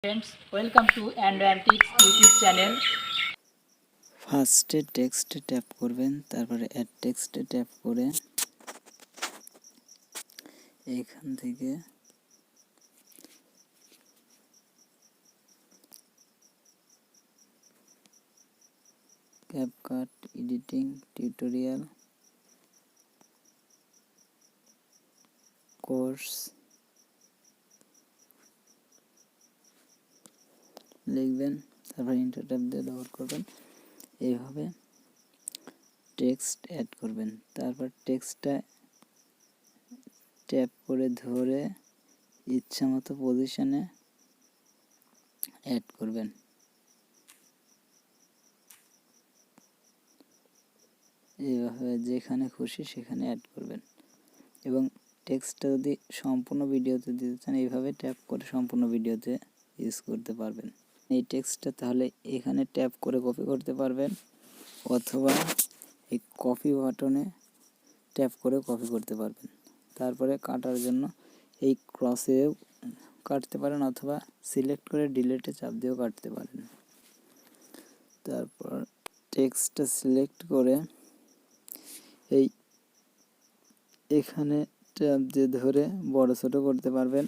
Friends, welcome to AndroAntics YouTube channel. ফার্স্টে টেক্সটে tap করবেন, তারপরে অ্যাড টেক্সটে ট্যাপ করে এইখান থেকে ক্যাপকাট এডিটিং টিউটোরিয়াল কোর্স লিখবেন, তারপর ইন্টার ট্যাপ দিয়ে ডাবল করবেন। এইভাবে টেক্সট অ্যাড করবেন, তারপর টেক্সটটা ট্যাপ করে ধরে ইচ্ছা মতো পজিশনে অ্যাড করবেন। এইভাবে যেখানে খুশি সেখানে অ্যাড করবেন এবং টেক্সটটা যদি সম্পূর্ণ ভিডিওতে দিতে চান এইভাবে ট্যাপ করে সম্পূর্ণ ভিডিওতে ইউজ করতে পারবেন। এই টেক্সটটা তাহলে এখানে ট্যাপ করে কপি করতে পারবেন অথবা এই কপি বাটনে ট্যাপ করে কপি করতে পারবেন। তারপরে কাটার জন্য এই ক্রসেও কাটতে পারেন অথবা সিলেক্ট করে ডিলিটে চাপ দিয়েও কাটতে পারেন। তারপর টেক্সটটা সিলেক্ট করে এই এখানে ট্যাপ দিয়ে ধরে বড় ছোট করতে পারবেন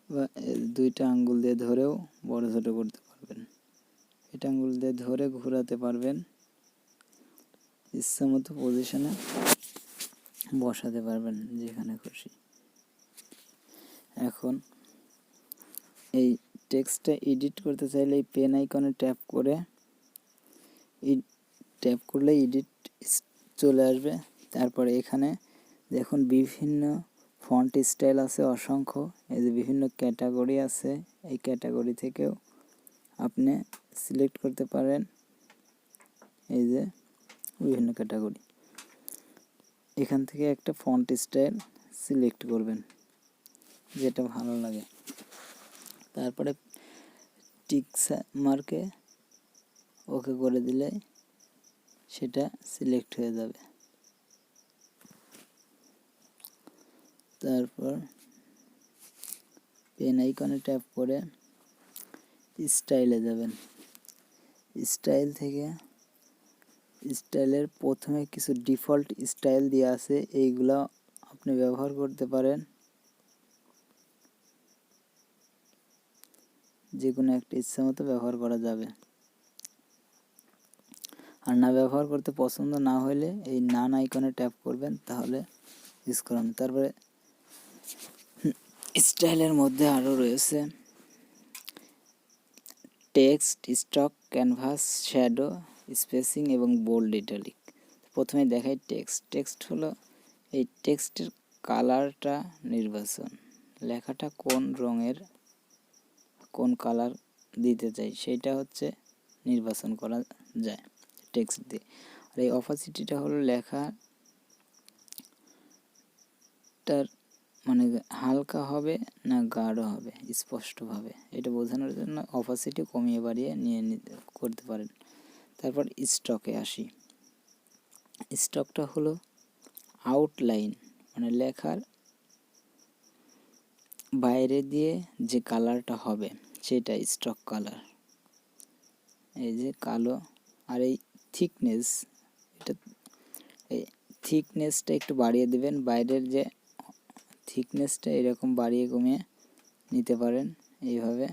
বা দুইটা আঙ্গুল দিয়ে ধরেও বড় ছোট করতে পারবেন। এটা আঙ্গুল দিয়ে ধরে ঘোরাতে পারবেন, ইচ্ছা মতো পজিশনে বসাতে পারবেন যেখানে খুশি। এখন এই টেক্সটটা এডিট করতে চাইলে এই পেন আইকনে ট্যাপ করে ট্যাপ করলে এডিট চলে আসবে। তারপরে এখানে দেখুন বিভিন্ন ফন্ট স্টাইল আছে অসংখ্য, এই যে বিভিন্ন ক্যাটাগরি আছে, এই ক্যাটাগরি থেকেও আপনি সিলেক্ট করতে পারেন। এই যে বিভিন্ন ক্যাটাগরি, এখান থেকে একটা ফন্ট স্টাইল সিলেক্ট করবেন যেটা ভালো লাগে। তারপরে টিক মার্কে ওকে করে দিলে সেটা সিলেক্ট হয়ে যাবে। তারপর পেন আইকনে ট্যাপ করে স্টাইলে যাবেন। স্টাইল থেকে স্টাইলের প্রথমে কিছু ডিফল্ট স্টাইল দেওয়া আছে, এইগুলা আপনি ব্যবহার করতে পারেন। যে কোনো একটা ইচ্ছা মতো ব্যবহার করা যাবে, আর না ব্যবহার করতে পছন্দ না হলে এই নান আইকনে ট্যাপ করবেন, তাহলে ইউজ করুন। তারপরে স্টাইলের মধ্যে আরও রয়েছে text, stock, canvas, shadow, spacing এবং বোল্ড ইটালিক। প্রথমে দেখাই টেক্সট হলো এই টেক্সটের কালারটা নির্বাচন, লেখাটা কোন রঙের কোন কালার দিতে চাই সেটা হচ্ছে নির্বাচন করা যায় টেক্সট দিয়ে। আর এই অপাসিটিটা হলো লেখাটার মানে হালকা হবে না গাঢ় হবে স্পষ্টভাবে, এটা বোঝানোর জন্য অপাসিটি কমিয়ে বাড়িয়ে নিয়ে করতে পারেন। তারপর স্টকে আসি। স্টকটা হলো আউটলাইন, মানে লেখার বাইরে দিয়ে যে কালারটা হবে সেটা স্টক কালার। এই যে কালো। আর এই থিকনেস, এটা এই থিকনেসটা একটু বাড়িয়ে দেবেন, বাইরের যে থিকনেসটা এরকম বাড়িয়ে কমিয়ে নিতে পারেন এইভাবে।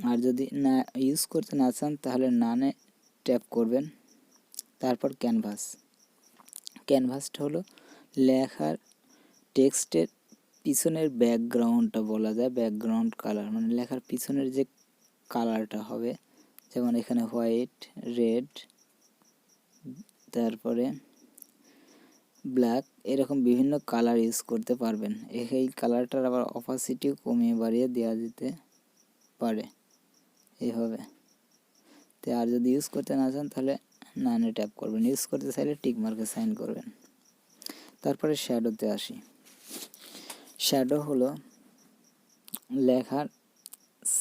আর যদি না ইউজ করতে না চান তাহলে নানে ট্যাপ করবেন। তারপর ক্যানভাসটা হলো লেখার টেক্সটের পিছনের ব্যাকগ্রাউন্ডটা বলা যায়, ব্যাকগ্রাউন্ড কালার মানে লেখার পিছনের যে কালারটা হবে, যেমন এখানে হোয়াইট, রেড, তারপরে ব্ল্যাক, এরকম বিভিন্ন কালার ইউজ করতে পারবেন। এই কালারটার আবার অপাসিটিও কমিয়ে বাড়িয়ে দেওয়া যেতে পারে এইভাবে। তো আর যদি ইউজ করতে না চান তাহলে নানে ট্যাপ করবেন, ইউজ করতে চাইলে টিক মার্কে সাইন করবেন। তারপরে শ্যাডোতে আসি। শ্যাডো হলো লেখার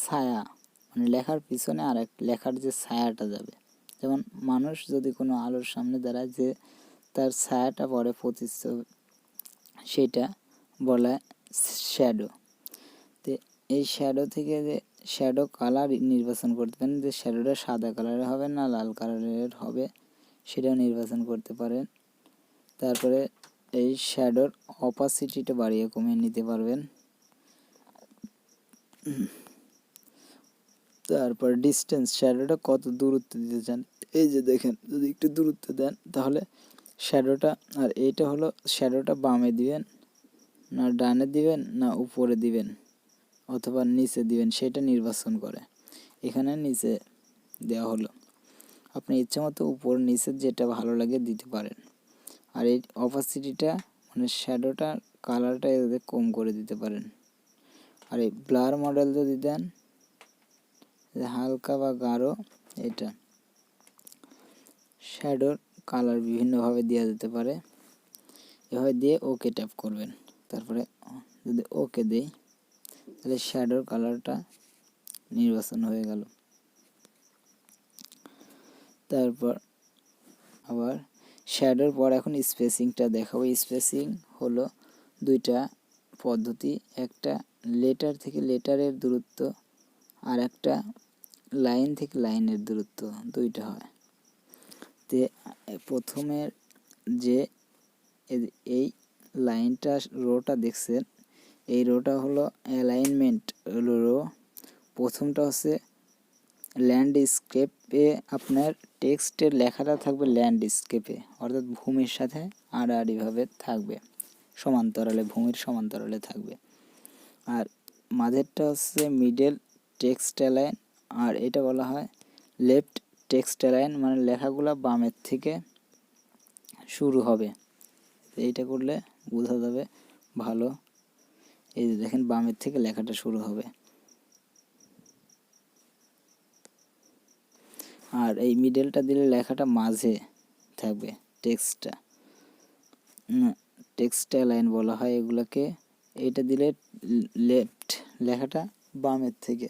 ছায়া, মানে লেখার পিছনে আর এক লেখার যে ছায়াটা যাবে, যেমন মানুষ যদি কোনো আলোর সামনে দাঁড়ায় যে তার ছায়াটা পরে প্রতিচ্ছবি, সেটা বলা শ্যাডো। তো এই শ্যাডো থেকে যে শ্যাডো কালার নির্বাচন করতে পারেন, যে শ্যাডোটা সাদা কালারের হবে না লাল কালারের হবে সেটাও নির্বাচন করতে পারেন। তারপরে এই শ্যাডোর অপাসিটিটা বাড়িয়ে কমিয়ে নিতে পারবেন। তারপর ডিস্টেন্স, শ্যাডোটা কত দূরত্ব দিতে চান, এই যে দেখেন যদি একটু দূরত্ব দেন তাহলে শ্যাডোটা, আর এইটা হলো শ্যাডোটা বামে দিবেন না ডানে দিবেন না উপরে দিবেন অথবা নিচে দিবেন সেটা নির্বাচন করে। এখানে নিচে দেওয়া হলো, আপনি ইচ্ছে মতো উপর নিচে যেটা ভালো লাগে দিতে পারেন। আর এই অপাসিটিটা মানে শ্যাডোটা কালারটা এতে কম করে দিতে পারেন। আর এই ব্লার মডেল যদি দেন হালকা বা গাঢ়, এটা শ্যাডোর কালার বিভিন্নভাবে দেওয়া যেতে পারে। এভাবে দিয়ে ওকে ট্যাপ করবেন। তারপরে যদি ওকে দেই তাহলে শ্যাডোর কালারটা নির্বাচন হয়ে গেল। তারপর আবার শ্যাডোর পর এখন স্পেসিংটা দেখাবো। স্পেসিং হলো দুইটা পদ্ধতি, একটা লেটার থেকে লেটারের দূরত্ব আর একটা লাইন থেকে লাইনের দূরত্ব, দুইটা হয়। তে প্রথমের যে এই লাইনটা রোটা দেখছেন, এই রোটা হলো অ্যালাইনমেন্ট রো। প্রথমটা হচ্ছে ল্যান্ডস্কেপে, আপনার টেক্সটের লেখাটা থাকবে ল্যান্ডস্কেপে অর্থাৎ ভূমির সাথে আড়াআড়িভাবে থাকবে, সমান্তরালে ভূমির সমান্তরালে থাকবে। আর মাঝেরটা হচ্ছে মিডল টেক্সট অ্যালাইন, আর এটা বলা হয় লেফট টেক্সট অ্যালাইন, মানে লেখাগুলো বামের থেকে শুরু হবে। এইটা করলে বোঝা যাবে ভালো। এই যে দেখেন বামের থেকে লেখাটা শুরু হবে। আর এই মিডলটা দিলে লেখাটা মাঝে থাকবে, টেক্সটটা টেক্সট অ্যালাইন বলা হয় এগুলোকে। এটা দিলে লেফট, লেখাটা বামের থেকে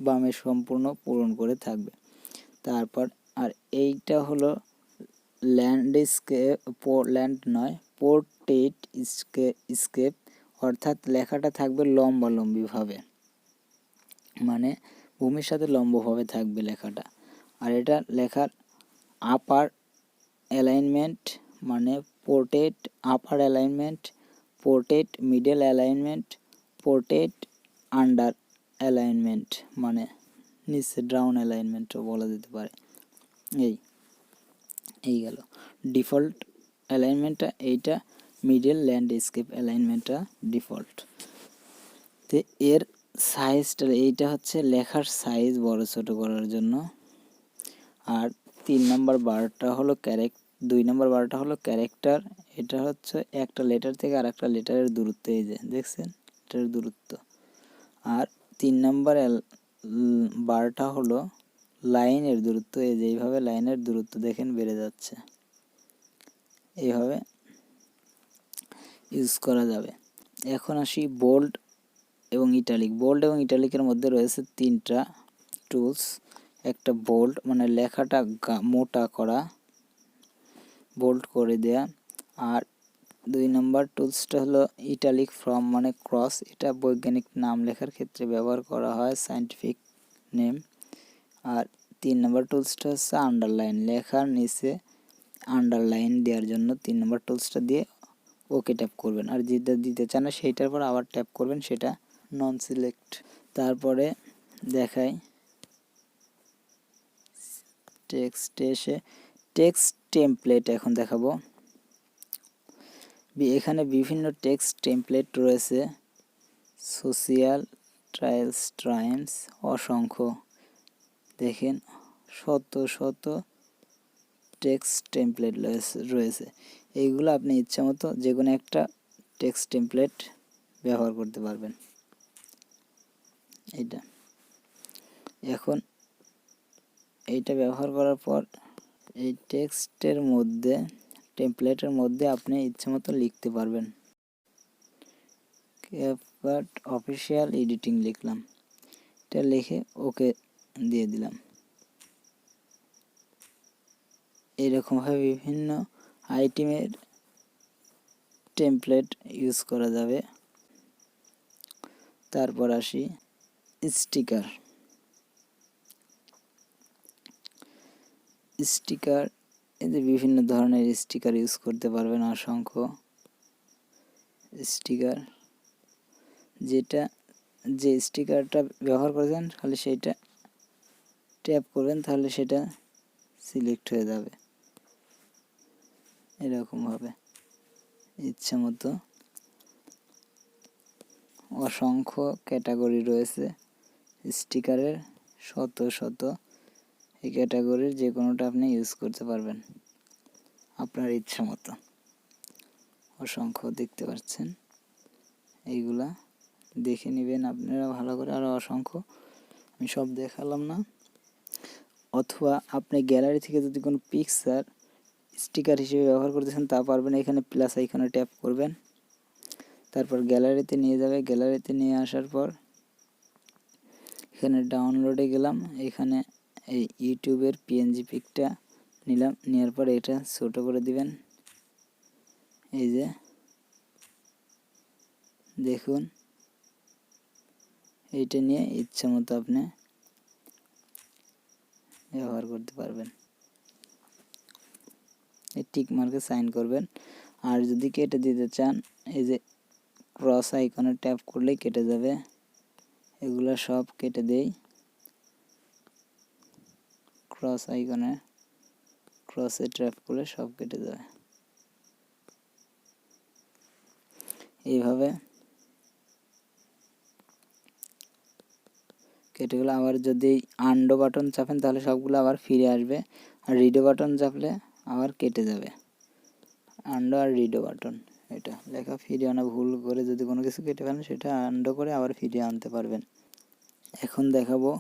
বামে সম্পূর্ণ পূরণ করে থাকবে। তারপর আর এইটা হলো ল্যান্ডস্কেপ, ল্যান্ড নয় পোর্ট্রেট স্কেপ, অর্থাৎ লেখাটা থাকবে লম্বালম্বিভাবে, মানে ভূমির সাথে লম্বভাবে থাকবে লেখাটা। আর এটা লেখার আপার অ্যালাইনমেন্ট, মানে portrait upper alignment, portrait middle alignment, portrait under alignment, মানে নিচে ডাউন অ্যালাইনমেন্টও বলা যেতে পারে। এই গেল ডিফল্ট অ্যালাইনমেন্টটা, এইটা মিডল ল্যান্ডস্কেপ অ্যালাইনমেন্টটা ডিফল্ট। তো এর সাইজটা, এইটা হচ্ছে লেখার সাইজ বড় ছোট করার জন্য। আর 3 নম্বর বারটা হলো দুই নম্বর বারটা হলো ক্যারেক্টার, এটা হচ্ছে একটা লেটার থেকে আর একটা লেটারের দূরত্ব, এই যে দেখছেন এটার দূরত্ব। আর 3 নম্বর বারটা হলো লাইনের দূরত্ব, এই যে এইভাবে লাইনের দূরত্ব দেখেন বেড়ে যাচ্ছে, এইভাবে ইউজ করা যাবে। এখন আসি বোল্ড এবং ইটালিক। বোল্ড এবং ইটালিকের মধ্যে রয়েছে 3টা টুলস। একটা বোল্ড মানে লেখাটা মোটা করা, বোল্ড করে দেয়া। আর 2 নম্বর টুলসটা হলো ইটালিক ফ্রম মানে ক্রস, এটা বৈজ্ঞানিক নাম লেখার ক্ষেত্রে ব্যবহার করা হয়, সায়েন্টিফিক নেম। আর 3 নম্বর টুলসটা হচ্ছে আন্ডারলাইন, লেখার নিচে আন্ডারলাইন দেওয়ার জন্য 3 নম্বর টুলসটা দিয়ে ওকে ট্যাপ করবেন। আর যেটা দিতে চান না সেইটার পর আবার ট্যাপ করবেন, সেটা নন সিলেক্ট। তারপরে দেখাই টেক্সটে এসে টেক্সট টেমপ্লেট এখন দেখাবো। এখানে বিভিন্ন টেক্সট টেমপ্লেট রয়েছে, সোশিয়াল ট্রায়ালস টাইমস, অসংখ্য, দেখেন শত শত টেক্সট টেমপ্লেট রয়েছে। এইগুলো আপনি ইচ্ছা মতো যে কোনো একটা টেক্সট টেমপ্লেট ব্যবহার করতে পারবেন। এইটা এখন এইটা ব্যবহার করার পর এই টেক্সটের মধ্যে টেমপ্লেটের মধ্যে আপনি ইচ্ছে মতো লিখতে পারবেন। ক্যাপকাট অফিসিয়াল এডিটিং লিখলাম, এটা লিখে ওকে দিয়ে দিলাম। এইরকমভাবে বিভিন্ন আইটেমের টেমপ্লেট ইউজ করা যাবে। তারপর আসি স্টিকার। স্টিকার এই যে বিভিন্ন ধরনের স্টিকার ইউজ করতে পারবেন, অসংখ্য স্টিকার। যে স্টিকারটা ব্যবহার করেছেন খালি সেইটা ট্যাপ করবেন, তাহলে সেটা সিলেক্ট হয়ে যাবে। এরকমভাবে ইচ্ছা মতো অসংখ্য ক্যাটাগরি রয়েছে স্টিকারের, শত শত। এই ক্যাটাগরির যে কোনোটা আপনি ইউজ করতে পারবেন আপনার ইচ্ছা মতো। অসংখ্য দেখতে পাচ্ছেন, এইগুলা দেখে নেবেন আপনারা ভালো করে। আরও অসংখ্য, আমি সব দেখালাম না। অথবা আপনি গ্যালারি থেকে যদি কোনো পিকচার স্টিকার হিসেবে ব্যবহার করতেছেন তা পারবেন। এখানে প্লাস আইকনে ট্যাপ করবেন, তারপর গ্যালারিতে নিয়ে যাবে। গ্যালারিতে নিয়ে আসার পর এখানে ডাউনলোডে গেলাম। এখানে এই ইউটিউবের পিএনজি পিকটা নিলাম, নেওয়ার পর এটা ছোট করে দিবেন। এই যে দেখুন, এইটা নিয়ে ইচ্ছা মতো আপনি ব্যবহার করতে পারবেন। এই টিক মার্কে সাইন করবেন। আর যদি কেটে দিতে চান, এই যে ক্রস আইকনে ট্যাপ করলেই কেটে যাবে। এগুলা সব কেটে দেই। ক্রস আইকনে ক্রসে ট্যাপ করলে সব কেটে যাবে। এইভাবে কেটে গেলে আবার যদি আন্ডো বাটন চাপেন তাহলে সবগুলো আবার ফিরে আসবে, আর রিডো বাটন চাপলে আবার কেটে যাবে। আন্ডো আর রিডো বাটন, এটা লেখা ফিরিয়ে আনা, ভুল করে যদি কোনো কিছু কেটে ফেলেন সেটা আন্ডো করে আবার ফিরিয়ে আনতে পারবেন। এখন দেখাবো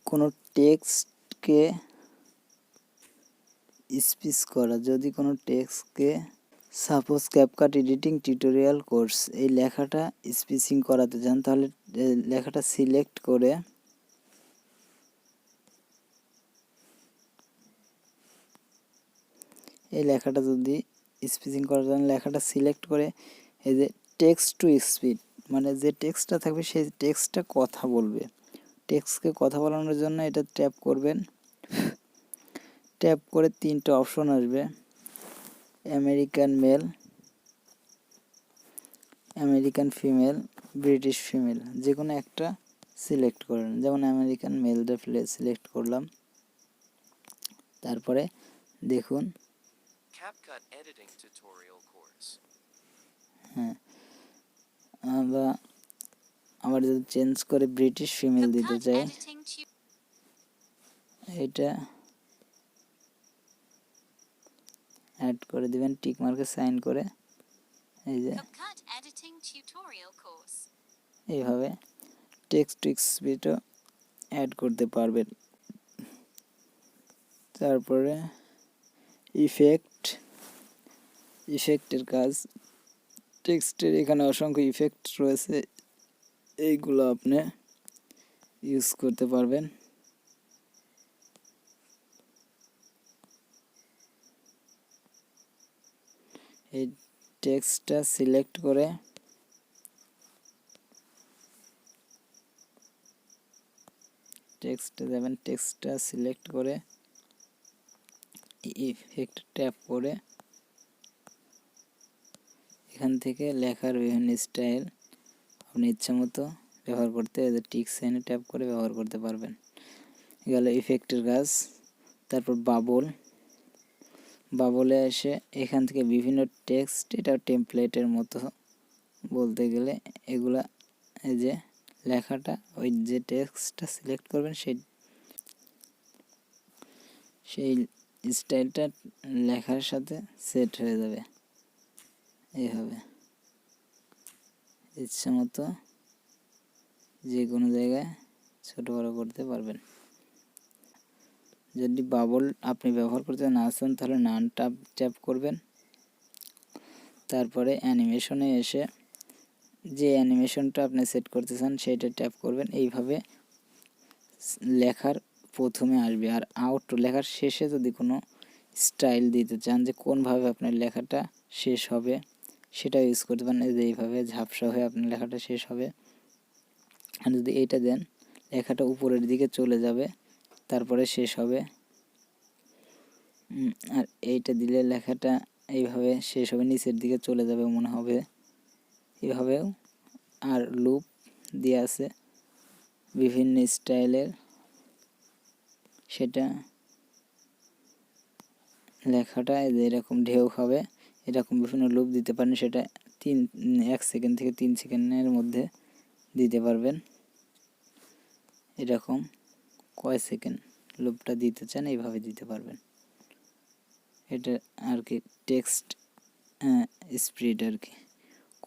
কোনো টেক্সটকে স্পিচ করা। যদি কোনো টেক্সটকে suppose CapCut editing tutorial course এই লেখাটা স্পিচিং করাতে চান, তাহলে লেখাটা সিলেক্ট করে এই লেখাটা যদি স্পিচিং করার জন্য লেখাটা সিলেক্ট করে এই যে টেক্সট টু স্পিচ, মানে যে টেক্সটটা থাকবে সেই টেক্সটটা কথা বলবে। টেক্সটকে কথা বলানোর জন্য এটা ট্যাপ করবেন। ট্যাপ করে তিনটা অপশন আসবে, American male, American female, British female, যে কোনো একটা সিলেক্ট করেন। যেমন আমেরিকান মেলটা সিলেক্ট করলাম। তারপরে দেখুন Capcut Editing Tutorial Course. হ্যাঁ, আবার যদি চেঞ্জ করে ব্রিটিশ ফিমেল দিতে চাই, এটা অ্যাড করে দিবেন টিক মার্কে সাইন করে। এই যে এইভাবে টেক্সট টু স্পিচও অ্যাড করতে পারবেন। তারপরে ইফেক্টের কাজ। টেক্সটের এখানে অসংখ্য ইফেক্ট রয়েছে, এইগুলো আপনি ইউজ করতে পারবেন। এই টেক্সটটা সিলেক্ট করে টেক্সটে যাবেন, টেক্সটটা সিলেক্ট করে ইফেক্ট ট্যাপ করে এখান থেকে লেখার বিভিন্ন স্টাইল আপনি ইচ্ছা মতো ব্যবহার করতে টিক সাইনে ট্যাপ করে ব্যবহার করতে পারবেন। গেল ইফেক্টের কাজ। তারপর বাবলে এসে এখান থেকে বিভিন্ন টেক্সট, এটা টেমপ্লেটের মতো বলতে গেলে, এগুলা এই যে লেখাটা ওই যে টেক্সটটা সিলেক্ট করবেন সেই স্টাইলটা লেখার সাথে সেট হয়ে যাবে। এইভাবে ইচ্ছা মতো যে কোনো জায়গায় ছোট বড় করতে পারবেন। যদি বাবল আপনি ব্যবহার করতে না চান তাহলে নান ট্যাপ করবেন। তারপরে অ্যানিমেশনে এসে যে অ্যানিমেশনটা আপনি সেট করতে চান সেটা ট্যাপ করবেন। এইভাবে লেখার প্রথমে আসবে, আর লেখার শেষে যদি কোনো স্টাইল দিতে চান যে কোনভাবে আপনার লেখাটা শেষ হবে সেটা ইউজ করতে পারেন। এইভাবে ঝাপসা হয়ে আপনার লেখাটা শেষ হবে। আর যদি এইটা দেন লেখাটা উপরের দিকে চলে যাবে, তারপরে শেষ হবে। আর এইটা দিলে লেখাটা এইভাবে শেষ হবে, নিচের দিকে চলে যাবে মনে হবে এইভাবেও। আর লুপ দিয়ে আছে বিভিন্ন স্টাইলের, সেটা লেখাটা এরকম ঢেউ হবে, এরকম বিভিন্ন লুপ দিতে পারেন। সেটা 1 সেকেন্ড থেকে 3 সেকেন্ডের মধ্যে দিতে পারবেন। এরকম কয় সেকেন্ড লুপটা দিতে চান এইভাবে দিতে পারবেন। এটা আর কি টেক্সট স্পিড আর কি,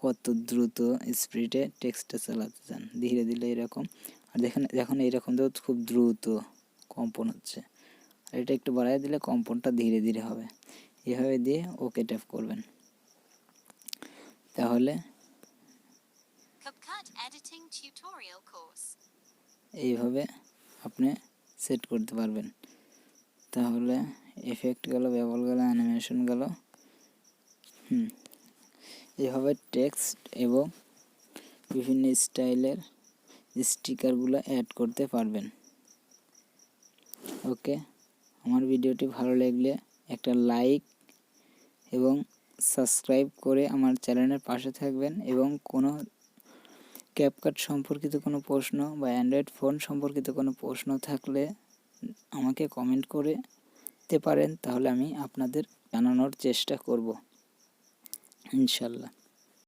কত দ্রুত স্পিডে টেক্সটটা চালাতে চান। ধীরে দিলে এরকম, আর দেখুন এইরকম তো খুব দ্রুত কম্পন হচ্ছে। আর এটা একটু বাড়াই দিলে কম্পনটা ধীরে ধীরে হবে। এভাবে দিয়ে ওকে ট্যাপ করবেন, তাহলে Capcut Editing Tutorial Course. এইভাবে আপনি সেট করতে পারবেন। তাহলে এফেক্ট গেল, ব্যবহার গেল, অ্যানিমেশন গেল। এভাবে টেক্সট এবং বিভিন্ন স্টাইলের স্টিকারগুলো অ্যাড করতে পারবেন। ওকে, আমার ভিডিওটি ভালো লাগলে একটা লাইক এবং সাবস্ক্রাইব করে আমার চ্যানেলের পাশে থাকবেন। এবং কোনো ক্যাপকাট সম্পর্কিত কোনো প্রশ্ন বা অ্যান্ড্রয়েড ফোন সম্পর্কিত কোনো প্রশ্ন থাকলে আমাকে কমেন্ট করতে পারেন, তাহলে আমি আপনাদের জানানোর চেষ্টা করব ইনশাল্লাহ।